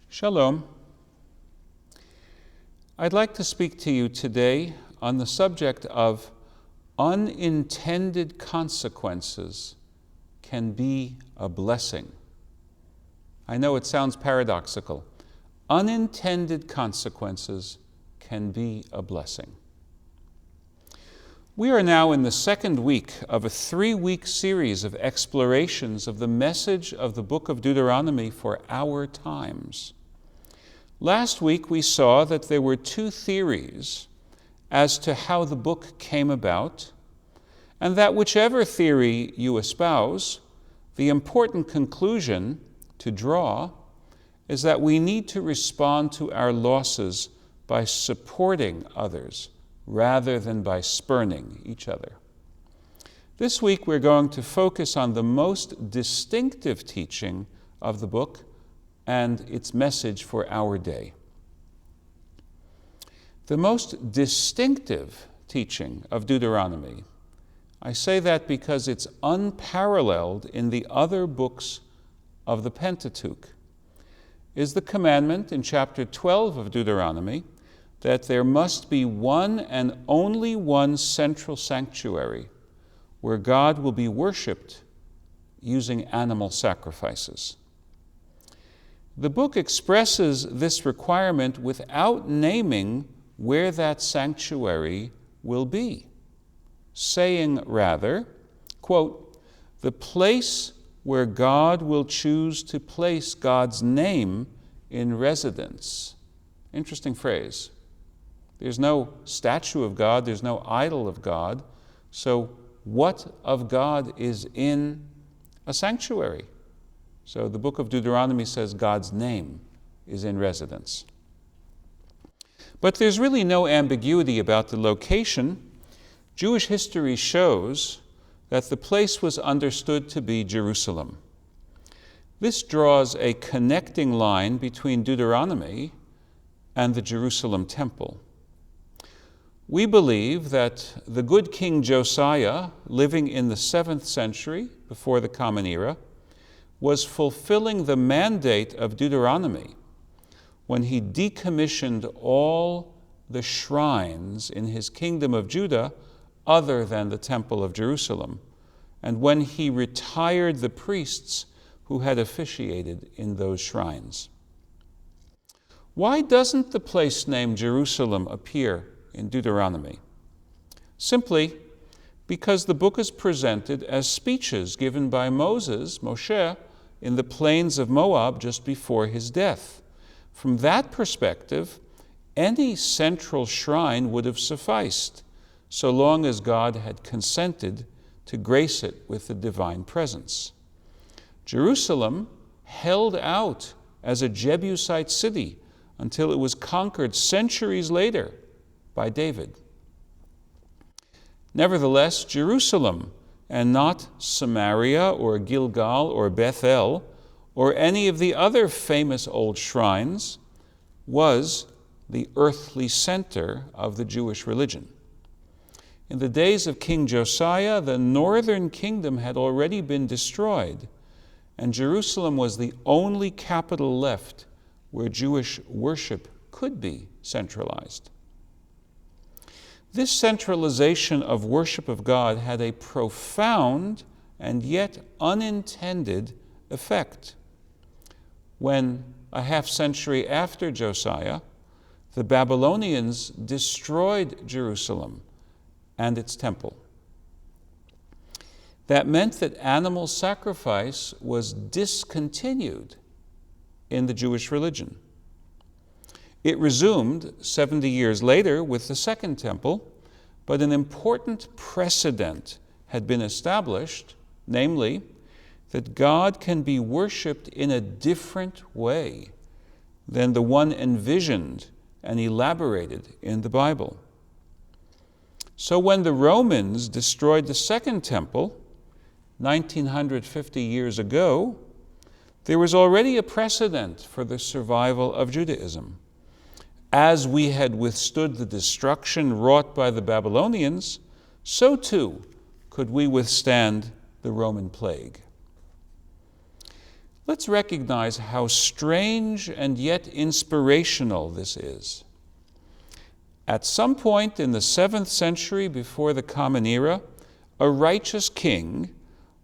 Shalom. I'd like to speak to you today on the subject of unintended consequences can be a blessing. I know it sounds paradoxical. Unintended consequences can be a blessing. We are now in the second week of a 3-week series of explorations of the message of the book of Deuteronomy for our times. Last week we saw that there were 2 theories as to how the book came about, and that whichever theory you espouse, the important conclusion to draw is that we need to respond to our losses by supporting others rather than by spurning each other. This week we're going to focus on the most distinctive teaching of the book and its message for our day. The most distinctive teaching of Deuteronomy, I say that because it's unparalleled in the other books of the Pentateuch, is the commandment in chapter 12 of Deuteronomy that there must be one and only one central sanctuary where God will be worshipped using animal sacrifices. The book expresses this requirement without naming where that sanctuary will be, saying rather, quote, "the place where God will choose to place God's name in residence." Interesting phrase. There's no statue of God, there's no idol of God, so what of God is in a sanctuary? So the book of Deuteronomy says God's name is in residence. But there's really no ambiguity about the location. Jewish history shows that the place was understood to be Jerusalem. This draws a connecting line between Deuteronomy and the Jerusalem temple. We believe that the good King Josiah, living in the 7th century before the Common Era, was fulfilling the mandate of Deuteronomy when he decommissioned all the shrines in his kingdom of Judah other than the Temple of Jerusalem, and when he retired the priests who had officiated in those shrines. Why doesn't the place named Jerusalem appear in Deuteronomy? Simply because the book is presented as speeches given by Moshe, in the plains of Moab just before his death. From that perspective, any central shrine would have sufficed, so long as God had consented to grace it with the divine presence. Jerusalem held out as a Jebusite city until it was conquered centuries later by David. Nevertheless, Jerusalem, and not Samaria or Gilgal or Bethel or any of the other famous old shrines, was the earthly center of the Jewish religion. In the days of King Josiah, the northern kingdom had already been destroyed, and Jerusalem was the only capital left where Jewish worship could be centralized. This centralization of worship of God had a profound and yet unintended effect. When, a half-century after Josiah, the Babylonians destroyed Jerusalem and its temple. That meant that animal sacrifice was discontinued in the Jewish religion. It resumed 70 years later with the Second Temple, but an important precedent had been established, namely, that God can be worshipped in a different way than the one envisioned and elaborated in the Bible. So when the Romans destroyed the Second Temple, 1950 years ago, there was already a precedent for the survival of Judaism. As we had withstood the destruction wrought by the Babylonians, so too could we withstand the Roman plague. Let's recognize how strange and yet inspirational this is. At some point in the 7th century before the Common Era, a righteous king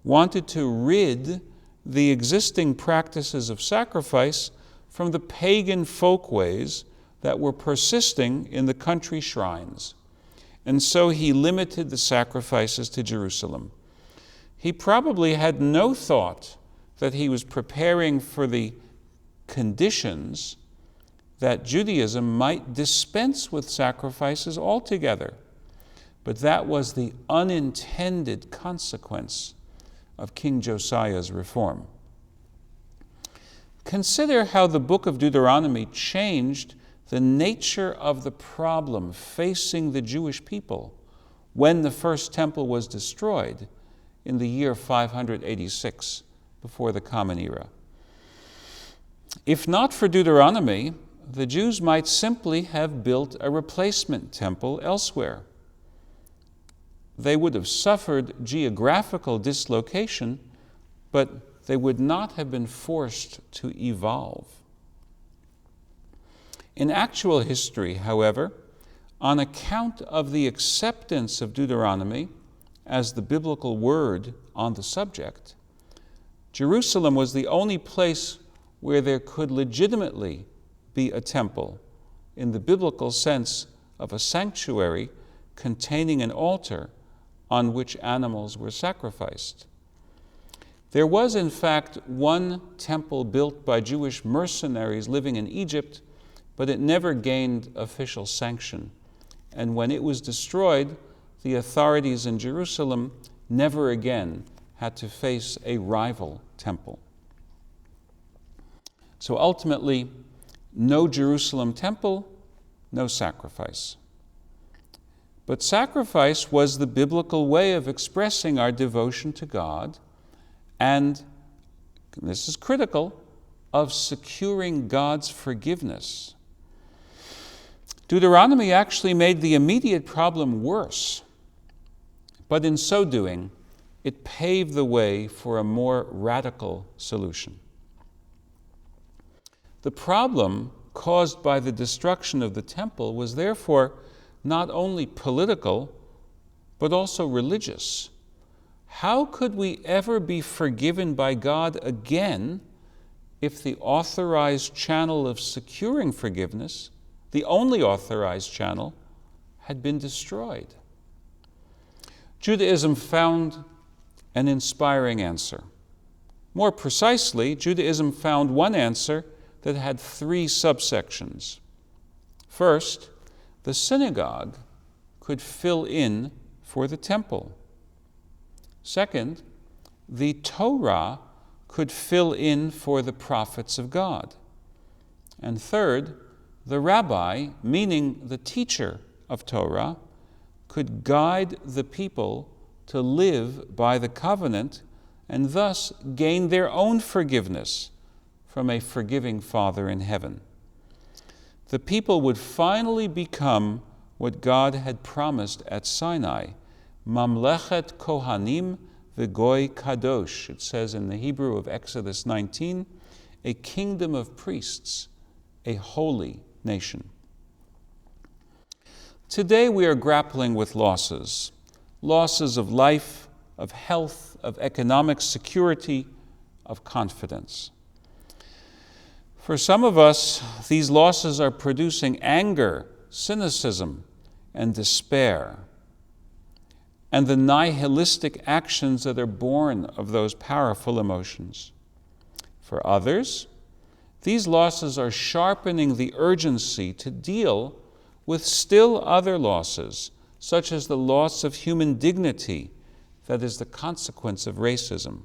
wanted to rid the existing practices of sacrifice from the pagan folkways that were persisting in the country shrines. And so he limited the sacrifices to Jerusalem. He probably had no thought that he was preparing for the conditions that Judaism might dispense with sacrifices altogether. But that was the unintended consequence of King Josiah's reform. Consider how the book of Deuteronomy changed the nature of the problem facing the Jewish people when the first temple was destroyed in the year 586 before the Common Era. If not for Deuteronomy, the Jews might simply have built a replacement temple elsewhere. They would have suffered geographical dislocation, but they would not have been forced to evolve. In actual history, however, on account of the acceptance of Deuteronomy as the biblical word on the subject, Jerusalem was the only place where there could legitimately be a temple, in the biblical sense of a sanctuary containing an altar on which animals were sacrificed. There was, in fact, one temple built by Jewish mercenaries living in Egypt, but it never gained official sanction. And when it was destroyed, the authorities in Jerusalem never again had to face a rival temple. So ultimately, no Jerusalem temple, no sacrifice. But sacrifice was the biblical way of expressing our devotion to God, and, this is critical, of securing God's forgiveness. Deuteronomy actually made the immediate problem worse, but in so doing, it paved the way for a more radical solution. The problem caused by the destruction of the temple was therefore not only political, but also religious. How could we ever be forgiven by God again if the authorized channel of securing forgiveness, the only authorized channel, had been destroyed? Judaism found an inspiring answer. More precisely, Judaism found one answer that had 3 subsections. First, the synagogue could fill in for the temple. Second, the Torah could fill in for the prophets of God. And third, the rabbi, meaning the teacher of Torah, could guide the people to live by the covenant and thus gain their own forgiveness from a forgiving Father in heaven. The people would finally become what God had promised at Sinai, Mamlechet Kohanim v'Goy Kadosh, it says in the Hebrew of Exodus 19, a kingdom of priests, a holy nation. Today we are grappling with losses of life, of health, of economic security, of confidence. For some of us, these losses are producing anger, cynicism, and despair, and the nihilistic actions that are born of those powerful emotions. For others, these losses are sharpening the urgency to deal with still other losses, such as the loss of human dignity that is the consequence of racism.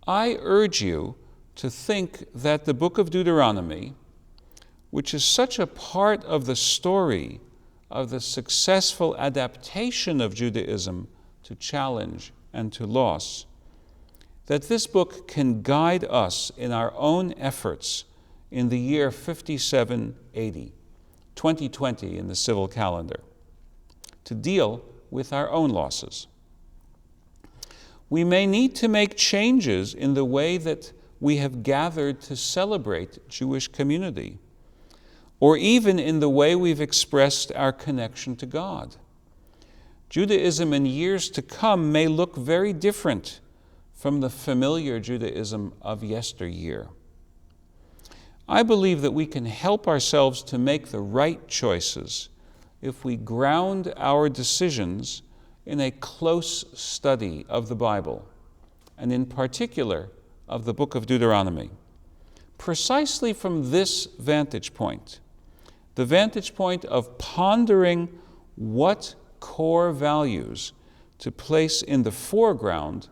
I urge you to think that the book of Deuteronomy, which is such a part of the story of the successful adaptation of Judaism to challenge and to loss, that this book can guide us in our own efforts in the year 5780, 2020 in the civil calendar, to deal with our own losses. We may need to make changes in the way that we have gathered to celebrate Jewish community, or even in the way we've expressed our connection to God. Judaism in years to come may look very different from the familiar Judaism of yesteryear. I believe that we can help ourselves to make the right choices if we ground our decisions in a close study of the Bible, and in particular of the book of Deuteronomy. Precisely from this vantage point, the vantage point of pondering what core values to place in the foreground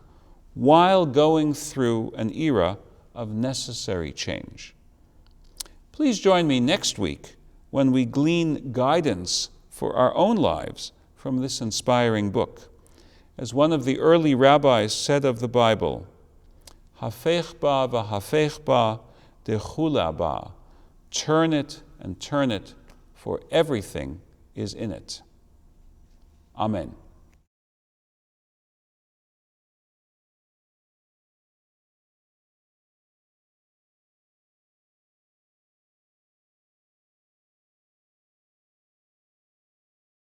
while going through an era of necessary change. Please join me next week when we glean guidance for our own lives from this inspiring book. As one of the early rabbis said of the Bible, "Hafech ba v'hafech ba dechula ba," turn it and turn it, for everything is in it. Amen.